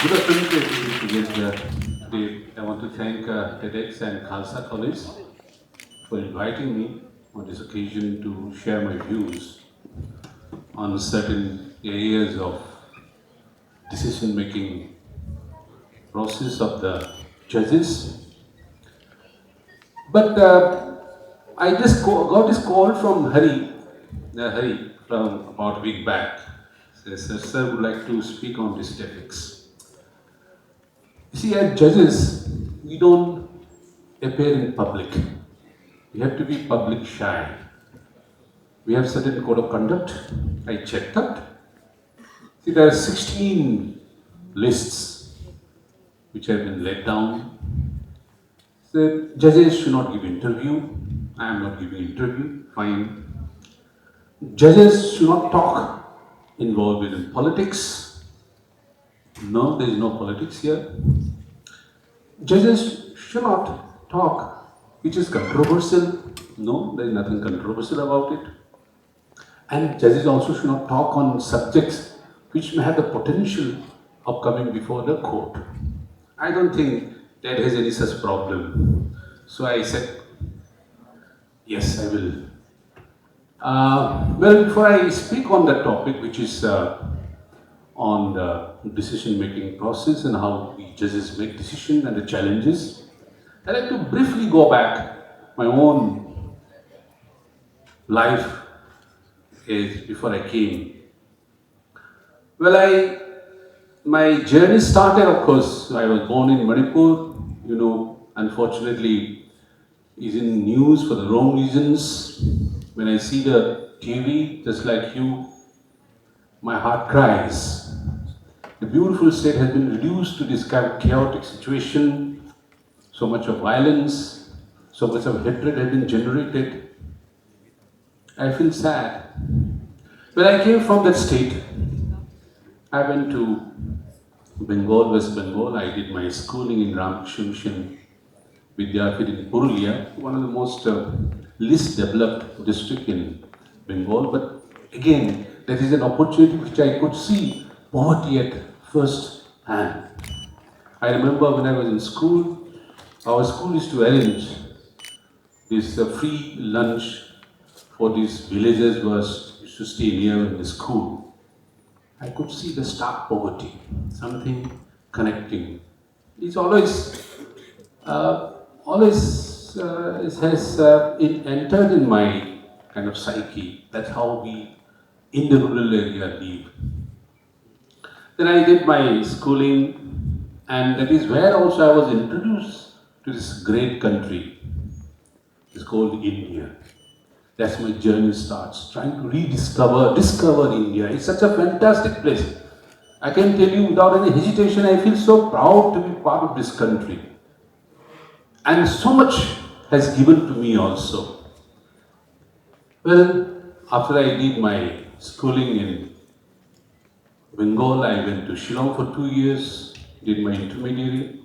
Good afternoon to everybody today. I want to thank TEDx and Khalsa College for inviting me on this occasion to share my views on certain areas of decision-making process of the judges. But I just got this call from Hari from about a week back. Says, sir would like to speak on these topics. You see, as judges, we don't appear in public. We have to be public shy. We have certain code of conduct. I checked that. See, there are 16 lists which have been laid down. So judges should not give interview. I am not giving interview. Fine. Judges should not talk involved in politics. No, there is no politics here. Judges should not talk which is controversial. No, there is nothing controversial about it. And judges also should not talk on subjects which may have the potential of coming before the court. I don't think that has any such problem. So I said, yes, I will. Well, before I speak on that topic, which is on the decision-making process and how the judges make decisions and the challenges, I'd like to briefly go back my own life before I came. Well, my journey started, of course, I was born in Manipur, unfortunately, is in news for the wrong reasons. When I see the TV, just like you, my heart cries. The beautiful state has been reduced to this kind of chaotic situation. So much of violence, so much of hatred has been generated. I feel sad. When I came from that state, I went to Bengal, West Bengal. I did my schooling in Ramakrishna Mission Vidyapith in Purulia, one of the most least developed district in Bengal. But again, that is an opportunity which I could see poverty at first hand. I remember when I was in school, our school used to arrange this free lunch for these villagers who used to stay near in the school. I could see the stark poverty, something connecting. It's it entered in my kind of psyche. That's how we in the rural area live. Then I did my schooling, and that is where also I was introduced to this great country. It's called India. That's my journey starts, trying to discover India. It's such a fantastic place. I can tell you without any hesitation, I feel so proud to be part of this country. And so much has given to me also. Well, after I did my schooling in Bengal, I went to Shillong for 2 years, did my intermediary.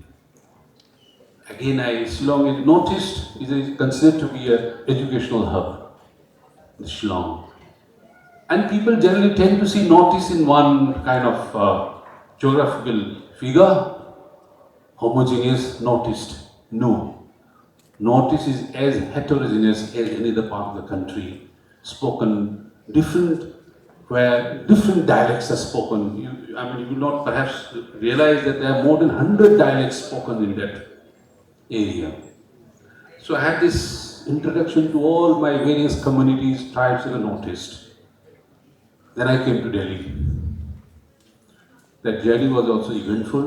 Again, Shillong is noticed, is considered to be an educational hub, the Shillong. And people generally tend to see Northeast in one kind of geographical figure, homogeneous Northeast. No. Northeast is as heterogeneous as any other part of the country, spoken different, where different dialects are spoken. You will not perhaps realize that there are more than 100 dialects spoken in that area. So I had this introduction to all my various communities, tribes in the Northeast. Then I came to Delhi. That journey was also eventful.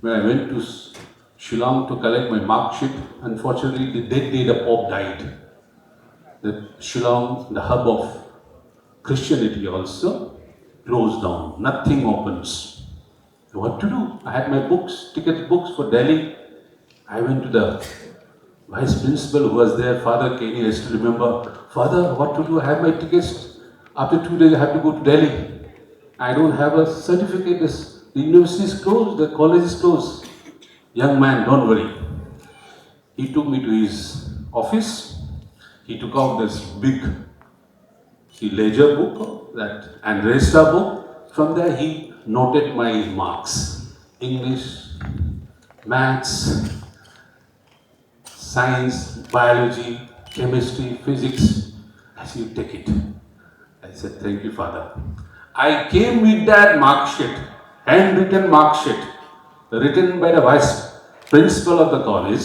When I went to Shillong to collect my mark sheet, unfortunately, that day the Pope died. The Shillong, the hub of Christianity, also closed down. Nothing opens. So what to do? I had my ticket books for Delhi. I went to the vice principal who was there, Father Kenny. I still remember, Father, what to do? I have my tickets. After 2 days, I have to go to Delhi. I don't have a certificate. The university is closed, the college is closed. Young man, don't worry. He took me to his office. He took out this big ledger book and register book. From there, he noted my marks. English, maths, science, biology, chemistry, physics. I said, you take it. I said, thank you, Father. I came with that mark sheet, handwritten mark sheet, written by the vice principal of the college.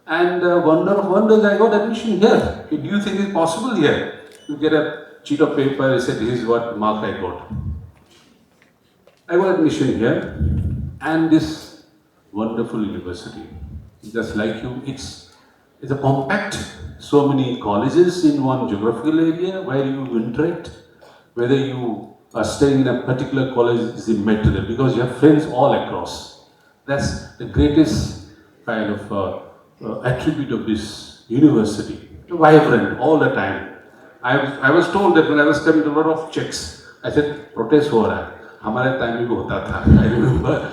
And wonder of wonders, I got admission here. Do you think it's possible here? You get a sheet of paper, I said, this is what mark I got. I got admission here, and this wonderful university, just like you, it's a compact, so many colleges in one geographical area where you interact, whether you are staying in a particular college is immaterial because you have friends all across. That's the greatest kind of attribute of this university, vibrant all the time. I was told that when I was coming to a lot of checks, I said, protest हो रहा है. हमारे time में भी होता था. I remember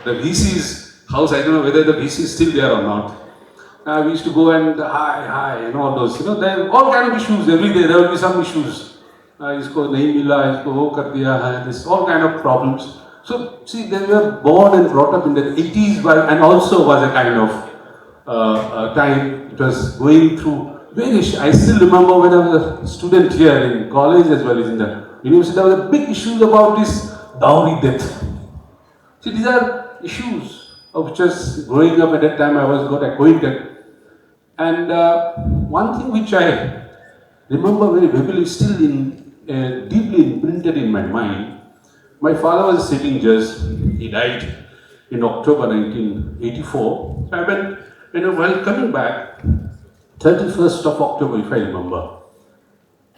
the VC's house. I don't know whether the VC is still there or not. We used to go and hi and all those. There are all kind of issues every day. There will be some issues. इसको नहीं मिला, इसको वो कर दिया है. This all kind of problems. So see, they were born and brought up in the 80s, and also was a kind of time it was going through. I still remember when I was a student here in college as well as in the university, there was a big issue about this dowry death. See, these are issues of just growing up at that time I got acquainted. And one thing which I remember very vividly, still deeply imprinted in my mind, my father was a sitting judge. He died in October 1984. I went, while coming back, 31st of October, if I remember,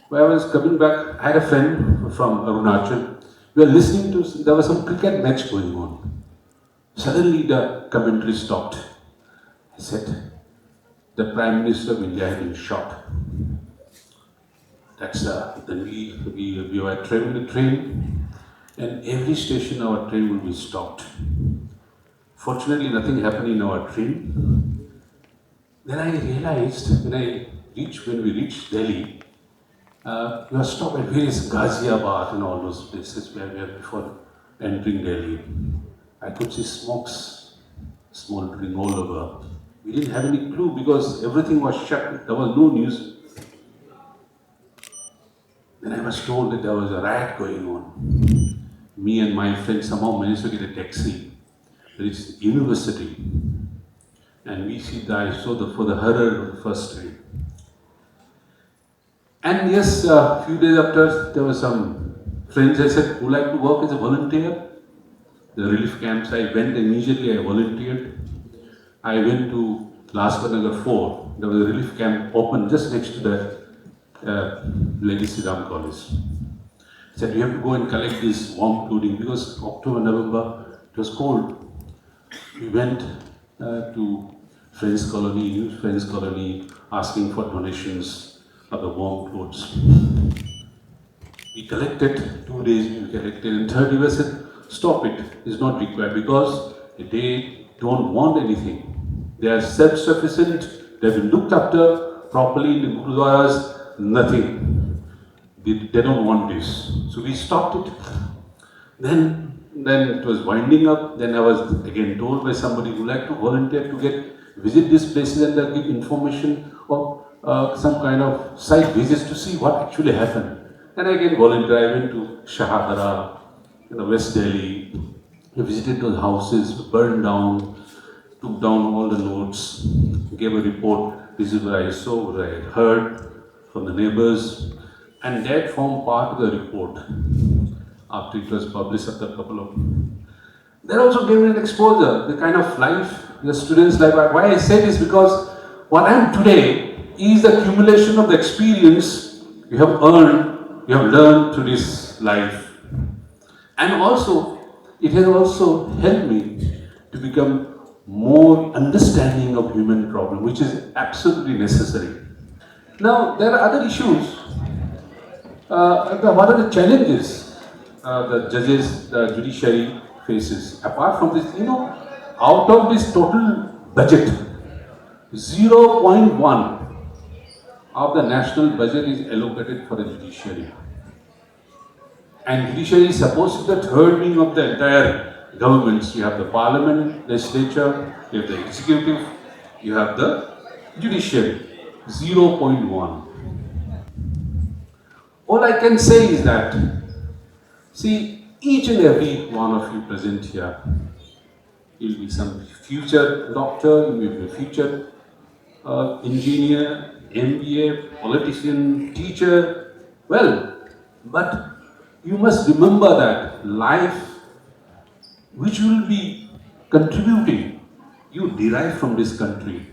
when I was coming back, I had a friend from Arunachal. We were listening to, there was some cricket match going on. Suddenly the commentary stopped. I said, the Prime Minister of India had been shot. That's then we were traveling the train, and every station our train will be stopped. Fortunately, nothing happened in our train. Then I realized when we reached Delhi, we were stopped at various Ghaziabad and all those places where we were before entering Delhi. I could see smokes smoldering all over. We didn't have any clue because everything was shut. There was no news. Then I was told that there was a riot going on. Me and my friend somehow managed to get a taxi. Reached the university. And I saw for the horror of the first train. And yes, a few days after, there were some friends. I said, would you like to work as a volunteer? The relief camps, I went immediately, I volunteered. I went to Lajpat Nagar 4. There was a relief camp open just next to the Legacy Ram College. I said, you have to go and collect this warm clothing because October, November, it was cold. We went to Friends Colony, New Friends Colony, asking for donations of the warm clothes. We collected, 2 days we collected, and third day we said, stop it, it's not required because they don't want anything. They are self-sufficient, they've been looked after properly in the Gurudwaras, nothing. They don't want this. So we stopped it. Then it was winding up. Then I was again told by somebody who liked to volunteer to visit these places and give information or some kind of site visits to see what actually happened. And I again volunteered. I went to Shahadara, West Delhi. I visited those houses, burned down, took down all the notes, gave a report. This is what I saw, what I had heard from the neighbors, and that formed part of the report. After it was published after a couple of... That also gave me an exposure, the kind of life, the students' life. Why I say this, because what I am today is the accumulation of the experience you have earned, you have learned through this life. And also, it has also helped me to become more understanding of human problem, which is absolutely necessary. Now, there are other issues. What are the challenges the judges, the judiciary faces? Apart from this, out of this total budget, 0.1 of the national budget is allocated for the judiciary. And judiciary is supposed to be the third wing of the entire governments. You have the parliament, legislature, you have the executive, you have the judiciary. 0.1. All I can say is that, see, each and every one of you present here, you'll be some future doctor, you will be a future engineer, MBA, politician, teacher. Well, but you must remember that life which you will be contributing, you derive from this country.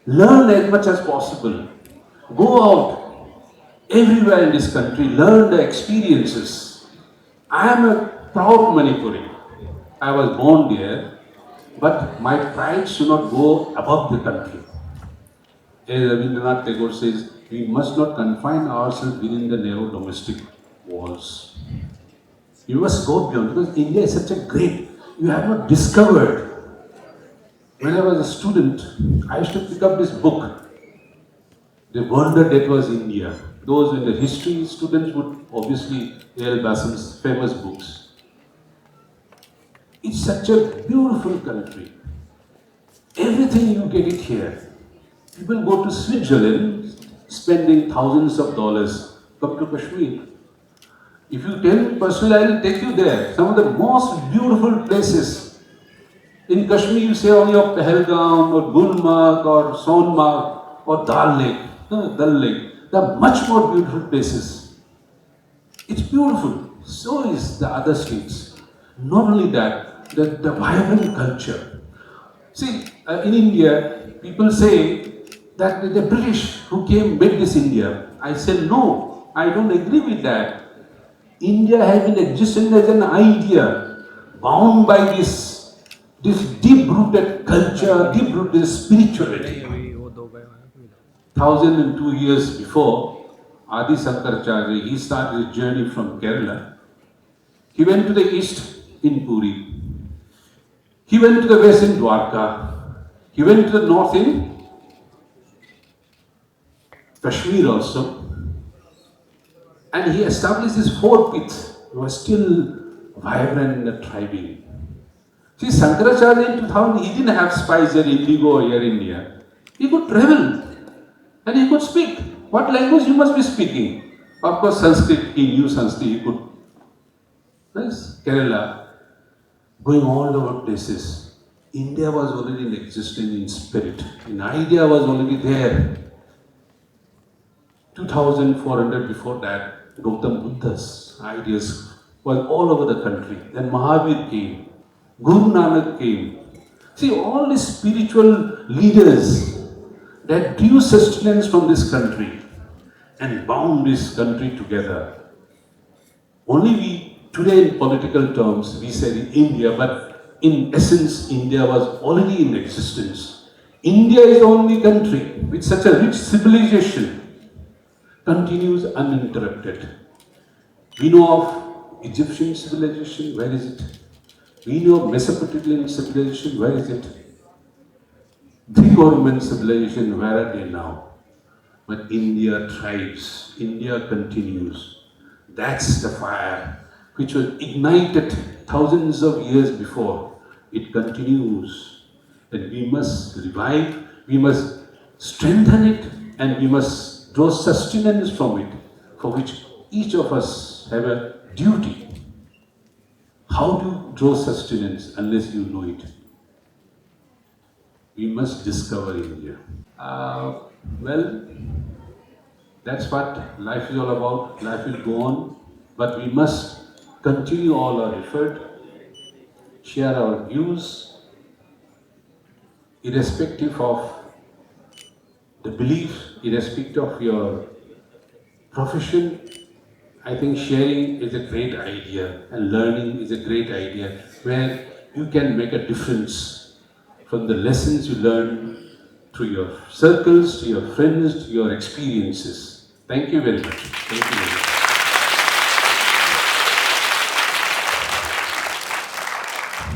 Learn as much as possible. Go out everywhere in this country, learn the experiences. I am a proud Manipuri. I was born there, but my pride should not go above the country. As Rabindranath Tagore says, we must not confine ourselves within the narrow domestic walls. You must go beyond, because India is such a great, you have not discovered. When I was a student, I used to pick up this book. They wondered that was India. Those in the history students would obviously A.L. Bassam's famous books. It's such a beautiful country. Everything you get it here. People go to Switzerland spending thousands of dollars, come to Kashmir. If you tell me personally, I will take you there. Some of the most beautiful places. In Kashmir, you say only of Pahalgam or Gulmarg or Sonmarg or Dal Lake. Dal Lake. They are much more beautiful places. It's beautiful. So is the other states. Not only that, the vibrant culture. See, in India, people say that the British who came made this India. I said, no, I don't agree with that. India has been existing as an idea, bound by this deep-rooted culture, deep-rooted spirituality. 1002 years before, Adi Shankaracharya, he started his journey from Kerala. He went to the east in Puri. He went to the west in Dwarka. He went to the north in Kashmir also. And he established his four piths. He was still vibrant and thriving. See, Shankaracharya in 2000, he didn't have spice or indigo here in India. He could travel and he could speak. What language he must be speaking? Of course, Sanskrit, he knew Sanskrit, he could. Yes, Kerala, going all over places. India was already in existence in spirit. An idea was already there. 2400 before that, Gautam Buddha's ideas were all over the country. Then Mahavir came, Guru Nanak came. See, all these spiritual leaders that drew sustenance from this country and bound this country together. Only we, today in political terms, we say India, but in essence, India was already in existence. India is the only country with such a rich civilization continues uninterrupted. We know of Egyptian civilization, where is it? We know of Mesopotamian civilization, where is it? Greco-Roman civilization, where are they now? But India thrives, India continues. That's the fire which was ignited thousands of years before. It continues. And we must revive, we must strengthen it, and we must draw sustenance from it, for which each of us have a duty. How to draw sustenance unless you know it? We must discover India. Well, that's what life is all about. Life will go on, but we must continue all our effort, share our views, irrespective of the belief, irrespective of your profession. I think sharing is a great idea and learning is a great idea where you can make a difference from the lessons you learn through your circles, to your friends, to your experiences. Thank you very much. Thank you very much.